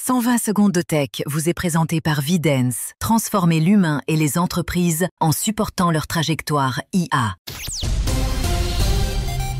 120 secondes de tech vous est présenté par Vidence. Transformez l'humain et les entreprises en supportant leur trajectoire IA.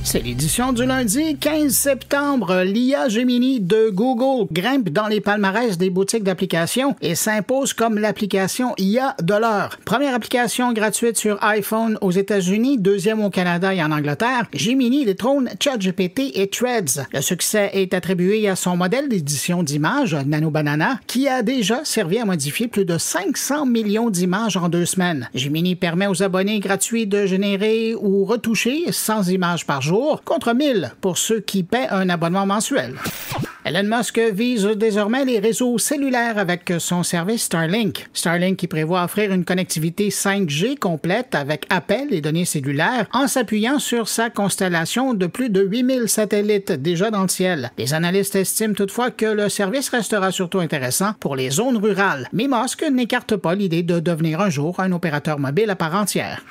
C'est l'édition du lundi 15 septembre. L'IA Gemini de Google grimpe dans les palmarès des boutiques d'applications et s'impose comme l'application IA de l'heure. Première application gratuite sur iPhone aux États-Unis, deuxième au Canada et en Angleterre, Gemini détrône ChatGPT et Threads. Le succès est attribué à son modèle d'édition d'images, Nano Banana, qui a déjà servi à modifier plus de 500 millions d'images en 2 semaines. Gemini permet aux abonnés gratuits de générer ou retoucher 100 images par jour, contre 1000 pour ceux qui paient un abonnement mensuel. Elon Musk vise désormais les réseaux cellulaires avec son service Starlink. Starlink qui prévoit offrir une connectivité 5G complète avec appels et données cellulaires en s'appuyant sur sa constellation de plus de 8000 satellites déjà dans le ciel. Les analystes estiment toutefois que le service restera surtout intéressant pour les zones rurales, mais Musk n'écarte pas l'idée de devenir un jour un opérateur mobile à part entière.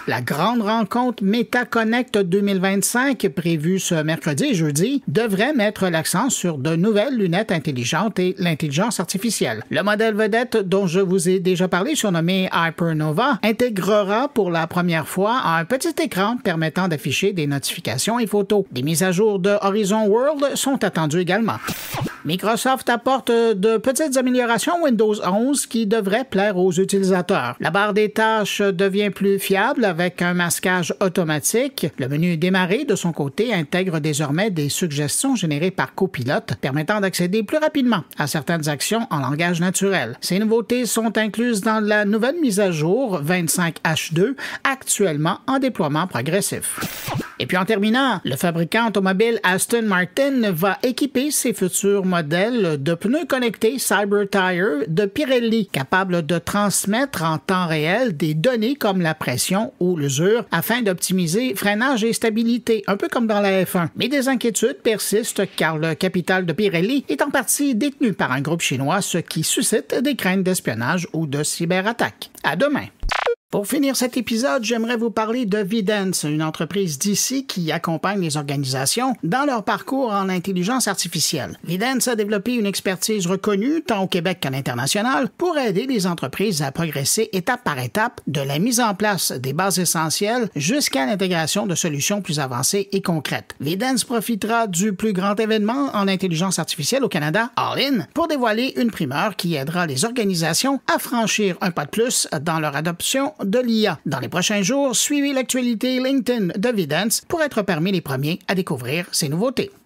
La grande rencontre MetaConnect 2025, prévue ce mercredi et jeudi, devrait mettre l'accent sur de nouvelles lunettes intelligentes et l'intelligence artificielle. Le modèle vedette dont je vous ai déjà parlé, surnommé Hypernova, intégrera pour la première fois un petit écran permettant d'afficher des notifications et photos. Des mises à jour de Horizon World sont attendues également. Microsoft apporte de petites améliorations Windows 11 qui devraient plaire aux utilisateurs. La barre des tâches devient plus fiable avec un masquage automatique. Le menu Démarrer, de son côté, intègre désormais des suggestions générées par Copilot permettant d'accéder plus rapidement à certaines actions en langage naturel. Ces nouveautés sont incluses dans la nouvelle mise à jour 25H2, actuellement en déploiement progressif. Et puis en terminant, le fabricant automobile Aston Martin va équiper ses futurs modèles de pneus connectés CyberTire de Pirelli, capables de transmettre en temps réel des données comme la pression ou l'usure afin d'optimiser freinage et stabilité, un peu comme dans la F1. Mais des inquiétudes persistent car le capital de Pirelli est en partie détenu par un groupe chinois, ce qui suscite des craintes d'espionnage ou de cyberattaque. À demain! Pour finir cet épisode, j'aimerais vous parler de Vidence, une entreprise d'ici qui accompagne les organisations dans leur parcours en intelligence artificielle. Vidence a développé une expertise reconnue, tant au Québec qu'à l'international, pour aider les entreprises à progresser étape par étape de la mise en place des bases essentielles jusqu'à l'intégration de solutions plus avancées et concrètes. Vidence profitera du plus grand événement en intelligence artificielle au Canada, All In, pour dévoiler une primeur qui aidera les organisations à franchir un pas de plus dans leur adoption de l'IA. Dans les prochains jours, suivez l'actualité LinkedIn de Vidence pour être parmi les premiers à découvrir ces nouveautés.